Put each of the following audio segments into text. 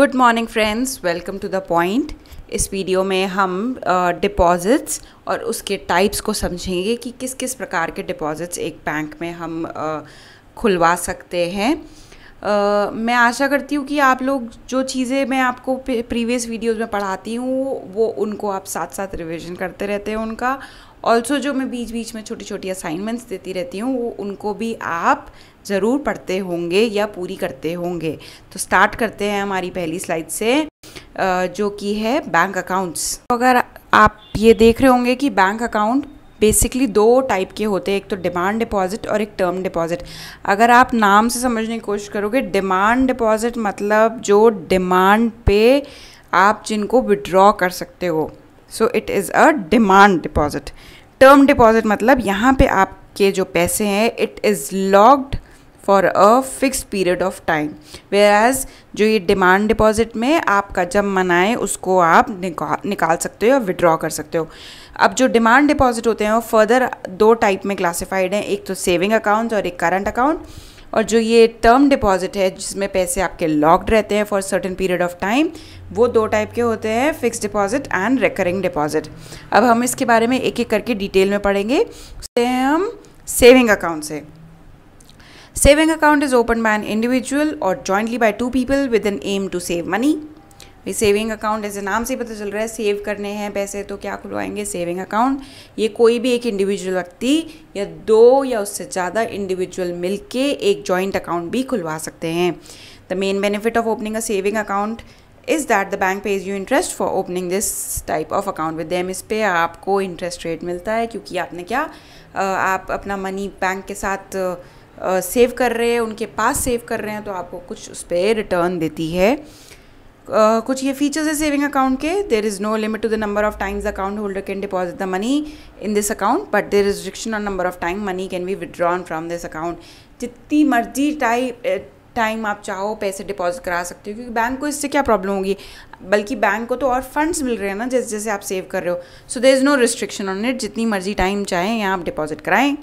Good morning friends, welcome to the point. इस video में हम डिपॉजिट्स और उसके टाइप्स को समझेंगे कि किस किस प्रकार के डिपॉजिट्स एक बैंक में हम खुलवा सकते हैं। मैं आशा करती हूँ कि आप लोग जो चीज़ें मैं आपको प्रीवियस वीडियोस में पढ़ाती हूँ वो उनको आप साथ साथ रिवीजन करते रहते हैं उनका। ऑल्सो जो मैं बीच बीच में छोटी छोटी असाइनमेंट्स देती रहती हूँ वो उनको भी आप ज़रूर पढ़ते होंगे या पूरी करते होंगे। तो स्टार्ट करते हैं हमारी पहली स्लाइड से, जो कि है बैंक अकाउंट्स। अगर आप ये देख रहे होंगे कि बैंक अकाउंट बेसिकली दो टाइप के होते हैं, एक तो डिमांड डिपॉजिट और एक टर्म डिपॉजिट। अगर आप नाम से समझने की कोशिश करोगे, डिमांड डिपॉजिट मतलब जो डिमांड पे आप जिनको विड्रॉ कर सकते हो, सो it is a demand deposit. Term deposit मतलब यहाँ पे आपके जो पैसे हैं it is locked for a fixed period of time, whereas जो ये डिमांड डिपॉजिट में आपका जब मन आए उसको आप निकाल सकते हो, विड्रॉ कर सकते हो। अब जो डिमांड डिपॉजिट होते हैं वो फर्दर दो टाइप में क्लासिफाइड हैं, एक तो सेविंग अकाउंट और एक करंट अकाउंट। और जो ये टर्म डिपॉजिट है जिसमें पैसे आपके लॉक्ड रहते हैं for certain period of time, वो दो टाइप के होते हैं, fixed deposit and recurring deposit. अब हम इसके बारे में एक एक करके डिटेल में पढ़ेंगे। हम सेविंग अकाउंट से, saving account is open by an individual और jointly by two people with an aim to save money. Saving account ऐसे नाम से पता चल रहा है सेव करने हैं पैसे, तो क्या खुलवाएंगे? Saving account. ये कोई भी एक इंडिविजुअल व्यक्ति या दो या उससे ज़्यादा इंडिविजुअल मिलके एक जॉइंट अकाउंट भी खुलवा सकते हैं। The main benefit of opening a saving account is that the bank page you interest for opening this type of account with them. इस पर आपको इंटरेस्ट रेट मिलता है क्योंकि आपने क्या आप अपना मनी बैंक के साथ सेव कर रहे हैं, उनके पास सेव कर रहे हैं, तो आपको कुछ उस पर रिटर्न देती है। कुछ ये फीचर्स है सेविंग अकाउंट के। There is no limit to the number of times the account holder can deposit the money in this account, but there is restriction on number of time money can be withdrawn from this account. जितनी मर्जी time आप चाहो पैसे deposit करा सकते हो, क्योंकि bank को इससे क्या प्रॉब्लम होगी, बल्कि बैंक को तो और फंड्स मिल रहे हैं ना जैसे जैसे आप सेव कर रहे हो। So there is no restriction on it, जितनी मर्जी टाइम चाहें यहाँ आप डिपॉजिट कराएं।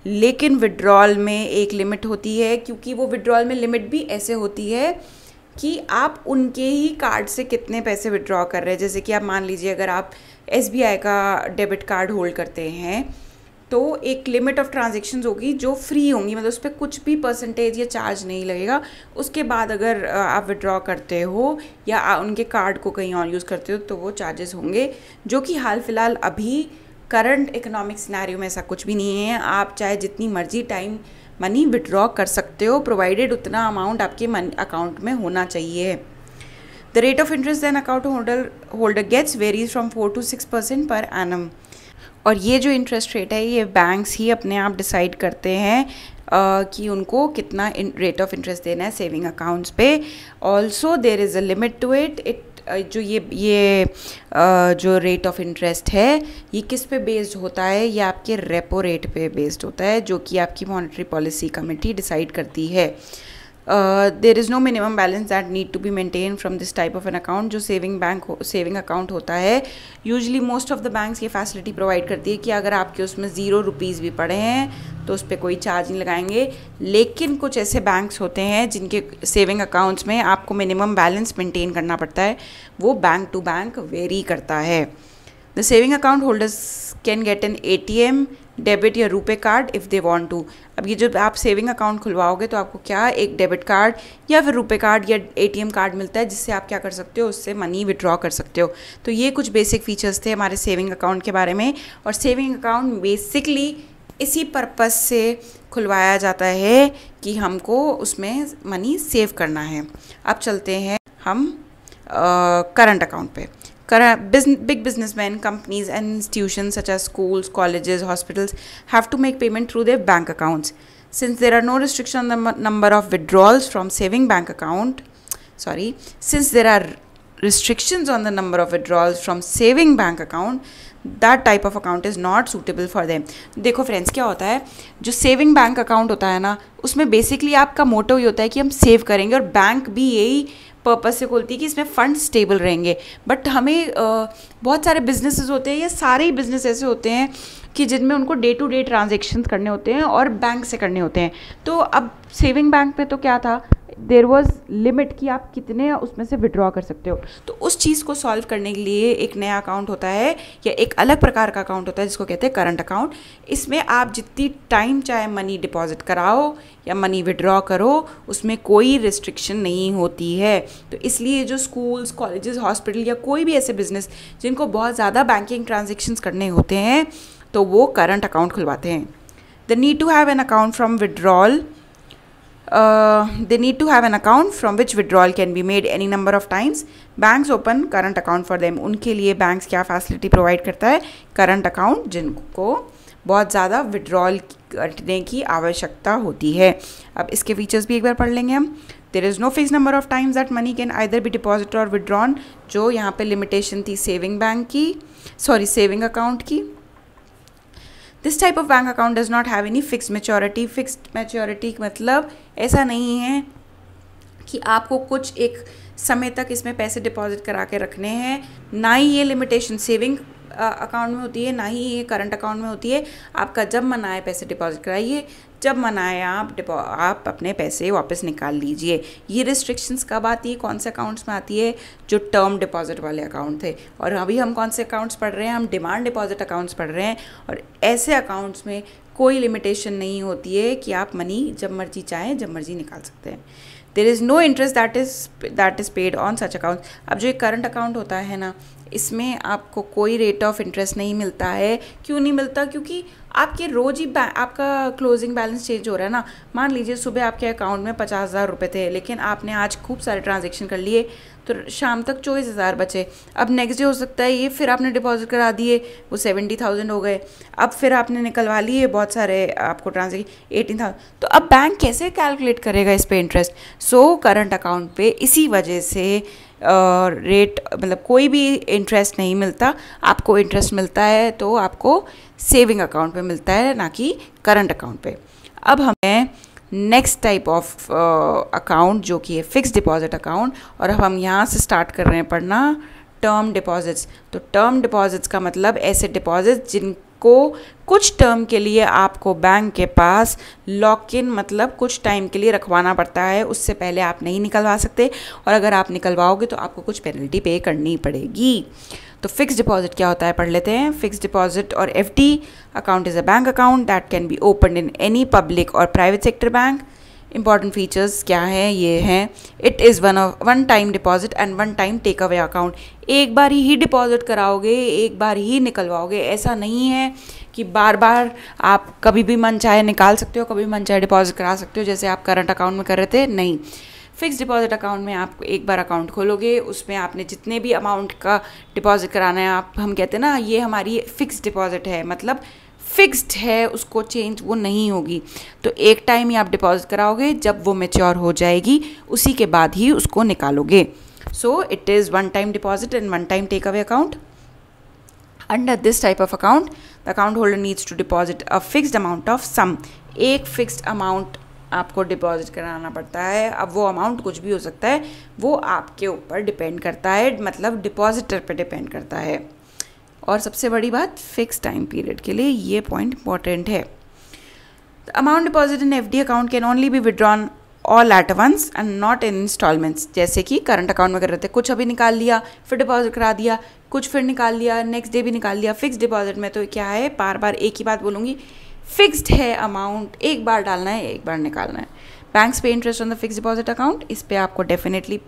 लेकिन विड्रॉल में एक लिमिट होती है, क्योंकि वो विड्रॉल में लिमिट भी ऐसे होती है कि आप उनके ही कार्ड से कितने पैसे विड्रॉ कर रहे हैं। जैसे कि आप मान लीजिए अगर आप SBI का डेबिट कार्ड होल्ड करते हैं तो एक लिमिट ऑफ ट्रांजैक्शंस होगी जो फ्री होंगी, मतलब उस पर कुछ भी परसेंटेज या चार्ज नहीं लगेगा। उसके बाद अगर आप विड्रॉ करते हो या उनके कार्ड को कहीं और यूज़ करते हो तो वो चार्जेस होंगे, जो कि हाल फिलहाल अभी करंट इकोनॉमिक सिनेरियो में ऐसा कुछ भी नहीं है। आप चाहे जितनी मर्जी टाइम मनी विड्रॉ कर सकते हो, प्रोवाइडेड उतना अमाउंट आपके अकाउंट में होना चाहिए। The rate of interest than account holder gets varies from 4 to 6% per annum. और ये जो इंटरेस्ट रेट है ये बैंक्स ही अपने आप डिसाइड करते हैं कि उनको कितना रेट ऑफ इंटरेस्ट देना है सेविंग अकाउंट्स पे। Also there is a limit to it. जो ये जो रेट ऑफ इंटरेस्ट है ये किस पे बेस्ड होता है? ये आपके रेपो रेट पे बेस्ड होता है, जो कि आपकी मॉनेटरी पॉलिसी कमेटी डिसाइड करती है। There is no minimum balance that need to be maintain from this type of an account. जो सेविंग अकाउंट होता है, usually most of the banks ये फैसिलिटी प्रोवाइड करती है कि अगर आपके उसमें 0 रुपीज़ भी पड़े हैं तो उस पर कोई चार्ज नहीं लगाएंगे। लेकिन कुछ ऐसे बैंक्स होते हैं जिनके सेविंग अकाउंट्स में आपको मिनिमम बैलेंस मेंटेन करना पड़ता है, वो बैंक टू बैंक वेरी करता है। The saving account holders can get an ATM, debit या RuPay card if they want to. अब ये जब आप सेविंग अकाउंट खुलवाओगे तो आपको क्या एक डेबिट कार्ड या फिर रुपे कार्ड या ATM कार्ड मिलता है, जिससे आप क्या कर सकते हो, उससे मनी विड्रॉ कर सकते हो। तो ये कुछ बेसिक फीचर्स थे हमारे सेविंग अकाउंट के बारे में। और सेविंग अकाउंट बेसिकली इसी पर्पस से खुलवाया जाता है कि हमको उसमें मनी सेव करना है। अब चलते हैं हम करंट अकाउंट पे। Big businessmen, companies and institutions such as schools, colleges, hospitals have to make payment through their bank accounts. Since there are no restriction on the number of withdrawals from saving bank account, since there are restrictions on the number of withdrawals from saving bank account, that type of account is not suitable for them. देखो friends, क्या होता है, जो saving bank account होता है ना, उसमें basically आपका मोटो ये होता है कि हम सेव करेंगे, और बैंक भी यही पर्पस से खोलती है कि इसमें फंड स्टेबल रहेंगे। बट हमें बहुत सारे बिजनेसेस होते हैं, या सारे ही बिजनेस ऐसे होते हैं कि जिनमें उनको डे टू डे ट्रांजेक्शन करने होते हैं और बैंक से करने होते हैं। तो अब सेविंग बैंक पे तो क्या था, देयर वॉज लिमिट कि आप कितने उसमें से विड्रॉ कर सकते हो। तो उस चीज़ को सॉल्व करने के लिए एक नया अकाउंट होता है या एक अलग प्रकार का अकाउंट होता है जिसको कहते हैं करंट अकाउंट। इसमें आप जितनी टाइम चाहे मनी डिपॉजिट कराओ या मनी विड्रॉ करो, उसमें कोई रिस्ट्रिक्शन नहीं होती है। तो इसलिए जो स्कूल्स, कॉलेजेस, हॉस्पिटल या कोई भी ऐसे बिजनेस जिनको बहुत ज़्यादा बैंकिंग ट्रांजेक्शन्स करने होते हैं तो वो करंट अकाउंट खुलवाते हैं। The need to have an account from withdrawal they need to have an account from which withdrawal can be made any number of times. Banks open current account for them. उनके लिए banks क्या facility provide करता है, current account, जिनको बहुत ज़्यादा withdrawal करने की आवश्यकता होती है। अब इसके फीचर्स भी एक बार पढ़ लेंगे हम। There is no fix number of times that money can either be deposit और विड्रॉन, जो यहाँ पे लिमिटेशन थी सेविंग अकाउंट की। This type of bank account does not have any fix maturity. Fixed maturity मतलब ऐसा नहीं है कि आपको कुछ एक समय तक इसमें पैसे डिपॉजिट करा के रखने हैं, ना ही ये लिमिटेशन सेविंग अकाउंट में होती है, ना ही ये करंट अकाउंट में होती है। आपका जब मन आए पैसे डिपॉजिट कराइए, जब मन आए आप अपने पैसे वापस निकाल लीजिए। ये रिस्ट्रिक्शंस कब आती है, कौन से अकाउंट्स में आती है, जो टर्म डिपॉजिट वाले अकाउंट थे। और अभी हम कौन से अकाउंट्स पढ़ रहे हैं, हम डिमांड डिपॉजिट अकाउंट्स पढ़ रहे हैं। और ऐसे अकाउंट्स में कोई लिमिटेशन नहीं होती है कि आप मनी जब मर्जी चाहें जब मर्जी निकाल सकते हैं। There is no interest that is paid on such account. अब जो एक करंट अकाउंट होता है ना, इसमें आपको कोई रेट ऑफ इंटरेस्ट नहीं मिलता है। क्यों नहीं मिलता? क्योंकि आपके रोज़ ही आपका क्लोजिंग बैलेंस चेंज हो रहा है ना। मान लीजिए सुबह आपके अकाउंट में 50,000 रुपये थे, लेकिन आपने आज खूब सारे ट्रांजेक्शन कर लिए तो शाम तक 24,000 बचे। अब नेक्स्ट डे हो सकता है ये फिर आपने डिपॉजिट करा दिए, वो 70,000 हो गए। अब फिर आपने निकलवा लिए बहुत सारे, आपको ट्रांजेक्शन 18,000। तो अब बैंक कैसे कैलकुलेट करेगा इस पर इंटरेस्ट? सो करंट अकाउंट पे इसी वजह से रेट मतलब कोई भी इंटरेस्ट नहीं मिलता। आपको इंटरेस्ट मिलता है तो आपको सेविंग अकाउंट पे मिलता है, ना कि करंट अकाउंट पे। अब हमें नेक्स्ट टाइप ऑफ अकाउंट जो कि है फिक्स डिपॉजिट अकाउंट, और अब हम यहाँ से स्टार्ट कर रहे हैं पढ़ना टर्म डिपॉजिट्स। तो टर्म डिपॉजिट्स का मतलब ऐसे डिपॉजिट्स जिनको कुछ टर्म के लिए आपको बैंक के पास लॉक इन मतलब कुछ टाइम के लिए रखवाना पड़ता है, उससे पहले आप नहीं निकलवा सकते, और अगर आप निकलवाओगे तो आपको कुछ पेनल्टी पे करनी पड़ेगी। तो फिक्स डिपॉजिट क्या होता है पढ़ लेते हैं। फिक्स डिपॉजिट और FD account is a bank account that can be open in any public और private sector bank. Important features क्या हैं, ये हैं। It is one time deposit and one time take away account. एक बार ही deposit कराओगे, एक बार ही निकलवाओगे। ऐसा नहीं है कि बार बार आप कभी भी मन चाहे निकाल सकते हो, कभी मन चाहे डिपॉजिट करा सकते हो, जैसे आप करंट अकाउंट में कर रहे थे। नहीं, फिक्स डिपॉजिट अकाउंट में आप एक बार अकाउंट खोलोगे, उसमें आपने जितने भी अमाउंट का डिपॉजिट कराना है, आप हम कहते हैं ना ये हमारी फिक्स डिपॉजिट है, मतलब फिक्स्ड है, उसको चेंज वो नहीं होगी। तो एक टाइम ही आप डिपॉजिट कराओगे, जब वो मैच्योर हो जाएगी उसी के बाद ही उसको निकालोगे। So it is one time deposit and one time take away account. Under this type of account the account holder needs to deposit a fixed amount of sum. एक फिक्स्ड अमाउंट आपको डिपॉजिट कराना पड़ता है। अब वो amount कुछ भी हो सकता है, वो आपके ऊपर डिपेंड करता है, मतलब डिपॉजिटर पे डिपेंड करता है। और सबसे बड़ी बात, फिक्स टाइम पीरियड के लिए ये पॉइंट इंपॉर्टेंट है। The amount deposit in FD account can only be withdrawn all at once and not in instalments. जैसे कि करंट अकाउंट में कर रहे थे, कुछ अभी निकाल लिया, फिर डिपॉजिट करा दिया, कुछ फिर निकाल लिया, नेक्स्ट डे भी निकाल लिया। फिक्स डिपॉजिट में तो क्या है, बार बार एक ही बात बोलूँगी, फिक्स्ड है अमाउंट, एक बार डालना है, एक बार निकालना है। बैंक्स पे interest on the fix deposit account, इस पे आपको डेफिनेटली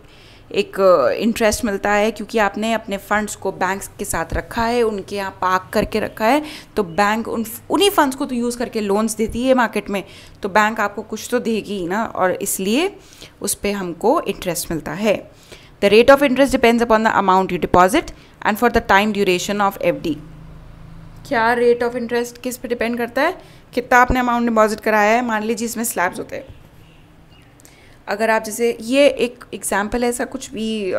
एक इंटरेस्ट मिलता है, क्योंकि आपने अपने फंड्स को बैंक्स के साथ रखा है, उनके यहाँ पार्क करके रखा है। तो बैंक उन्हीं फंड्स को तो यूज़ करके लोन्स देती है मार्केट में, तो बैंक आपको कुछ तो देगी ना, और इसलिए उस पर हमको इंटरेस्ट मिलता है। The rate of interest depends upon the amount you deposit and for the time duration of FD. क्या रेट ऑफ इंटरेस्ट किस पे डिपेंड करता है? कितना आपने अमाउंट डिपॉजिट कराया है। मान लीजिए इसमें स्लैब्स होते हैं, अगर आप जैसे ये एक एग्जांपल है, ऐसा कुछ भी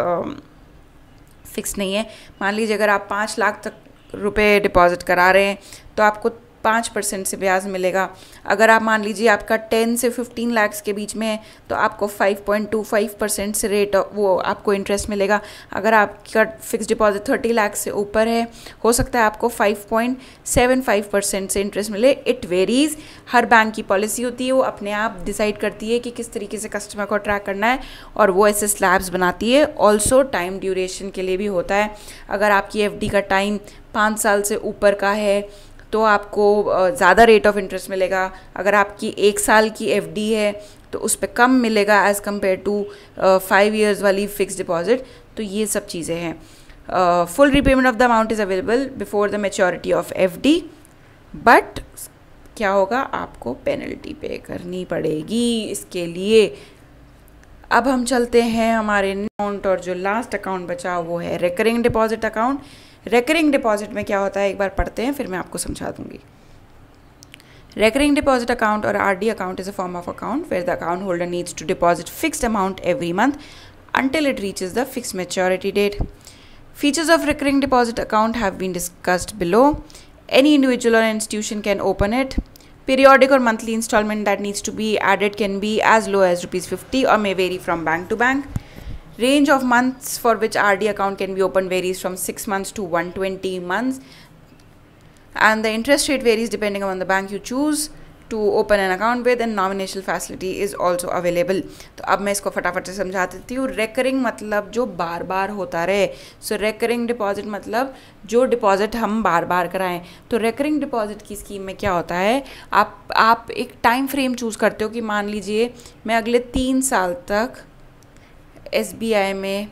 फिक्स नहीं है। मान लीजिए अगर आप 5 लाख तक रुपए डिपॉजिट करा रहे हैं तो आपको 5% से ब्याज मिलेगा। अगर आप मान लीजिए आपका 10 से 15 लाख के बीच में है तो आपको 5.25% से रेट वो आपको इंटरेस्ट मिलेगा। अगर आपका फिक्स डिपॉजिट 30 लाख से ऊपर है, हो सकता है आपको 5.75% से इंटरेस्ट मिले। इट वेरीज़, हर बैंक की पॉलिसी होती है, वो अपने आप डिसाइड करती है कि किस तरीके से कस्टमर को अट्रैक्ट करना है और वो ऐसे स्लैब्स बनाती है। ऑल्सो टाइम ड्यूरेशन के लिए भी होता है। अगर आपकी FD का टाइम 5 साल से ऊपर का है तो आपको ज़्यादा रेट ऑफ इंटरेस्ट मिलेगा। अगर आपकी 1 साल की FD है तो उस पर कम मिलेगा एज़ कम्पेयर टू 5 years वाली फिक्स डिपॉजिट। तो ये सब चीज़ें हैं। Full repayment of the amount is available before the maturity of FD, but क्या होगा, आपको पेनल्टी पे करनी पड़ेगी इसके लिए। अब हम चलते हैं हमारे अकाउंट, और जो लास्ट अकाउंट बचा वो है recurring deposit account. Recurring deposit में क्या होता है एक बार पढ़ते हैं, फिर मैं आपको समझा दूंगी। Recurring deposit account or RD account is a form of account where the account holder needs to deposit fixed amount every month until it reaches the fixed maturity date. Features of recurring deposit account have been discussed below. Any individual or institution can open it. Periodic or monthly installment that needs to be added can be as low as ₹50 or may vary from bank to bank. Range of months for which RD account can be opened varies from 6 months to 120 months. And the interest rate varies depending on the bank you choose to open an account with, and nomination facility is also available. तो अब मैं इसको फटाफट से समझा देती हूँ। Recurring मतलब जो बार बार होता रहे। सो रेकरिंग डिपॉजिट मतलब जो डिपॉजिट हम बार बार कराएं। तो रेकरिंग डिपॉजिट की स्कीम में क्या होता है, आप एक टाइम फ्रेम चूज़ करते हो कि मान लीजिए मैं अगले 3 साल तक SBI में,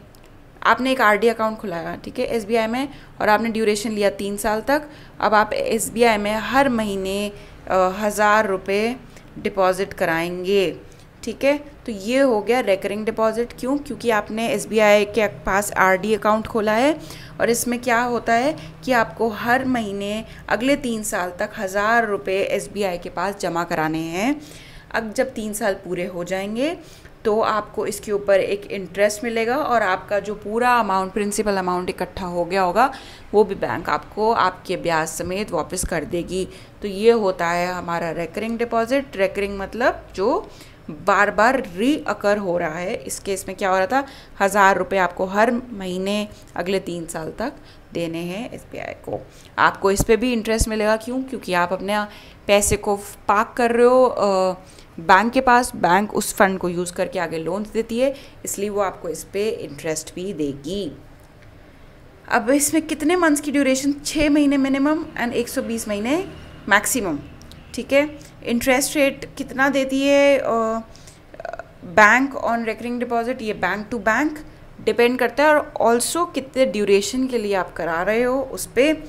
आपने एक RD अकाउंट खुलाया, ठीक है, SBI में, और आपने ड्यूरेशन लिया 3 साल तक। अब आप SBI में हर महीने 1000 रुपये डिपॉज़िट कराएंगे, ठीक है। तो ये हो गया रेकरिंग डिपॉजिट। क्यों? क्योंकि आपने SBI के पास RD अकाउंट खोला है और इसमें क्या होता है कि आपको हर महीने अगले 3 साल तक 1000 रुपये SBI के पास जमा कराने हैं। अब जब 3 साल पूरे हो जाएंगे तो आपको इसके ऊपर एक इंटरेस्ट मिलेगा और आपका जो पूरा अमाउंट, प्रिंसिपल अमाउंट इकट्ठा हो गया होगा वो भी बैंक आपको आपके ब्याज समेत वापस कर देगी। तो ये होता है हमारा रेकरिंग डिपॉजिट। रेकरिंग मतलब जो बार बार रीअकर हो रहा है। इस केस में क्या हो रहा था, 1000 रुपये आपको हर महीने अगले 3 साल तक देने हैं SBI को। आपको इस पर भी इंटरेस्ट मिलेगा। क्यों? क्योंकि आप अपने पैसे को पार्क कर रहे हो बैंक के पास, बैंक उस फंड को यूज़ करके आगे लोन्स देती है, इसलिए वो आपको इस पे इंटरेस्ट भी देगी। अब इसमें कितने मंथ्स की ड्यूरेशन, 6 महीने मिनिमम एंड 120 महीने मैक्सिमम, ठीक है। इंटरेस्ट रेट कितना देती है बैंक ऑन रिकरिंग डिपॉजिट, ये बैंक टू बैंक डिपेंड करता है, और ऑल्सो कितने ड्यूरेशन के लिए आप करा रहे हो उस पर।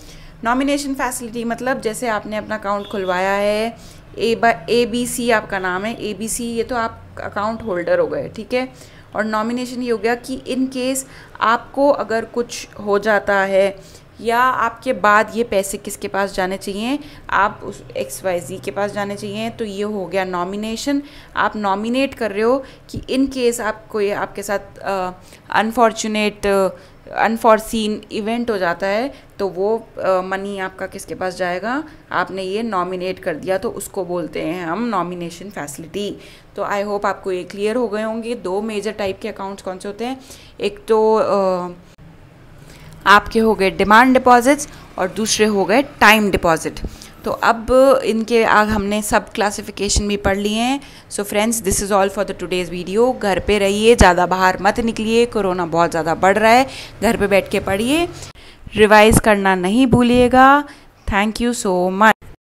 नॉमिनेशन फैसिलिटी मतलब जैसे आपने अपना अकाउंट खुलवाया है, ABC आपका नाम है, ABC, ये तो आप अकाउंट होल्डर हो गए, ठीक है। और नॉमिनेशन ये हो गया कि इन केस आपको अगर कुछ हो जाता है या आपके बाद ये पैसे किसके पास जाने चाहिए, आप उस XYZ के पास जाने चाहिए, तो ये हो गया नॉमिनेशन। आप नॉमिनेट कर रहे हो कि इन केस आपको ये आपके साथ अनफॉर्सीन इवेंट हो जाता है तो वो मनी आपका किसके पास जाएगा, आपने ये नॉमिनेट कर दिया, तो उसको बोलते हैं हम नॉमिनेशन फैसिलिटी। तो आई होप आपको ये क्लियर हो गए होंगे 2 मेजर टाइप के अकाउंट्स कौन से होते हैं। एक तो आपके हो गए डिमांड डिपॉजिट्स और दूसरे हो गए टाइम डिपॉजिट। तो अब इनके आग हमने सब क्लासिफिकेशन भी पढ़ लिए हैं। So friends, this is all for the today's video. घर पे रहिए, ज़्यादा बाहर मत निकलिए, कोरोना बहुत ज़्यादा बढ़ रहा है, घर पे बैठ के पढ़िए, रिवाइज़ करना नहीं भूलिएगा। Thank you so much.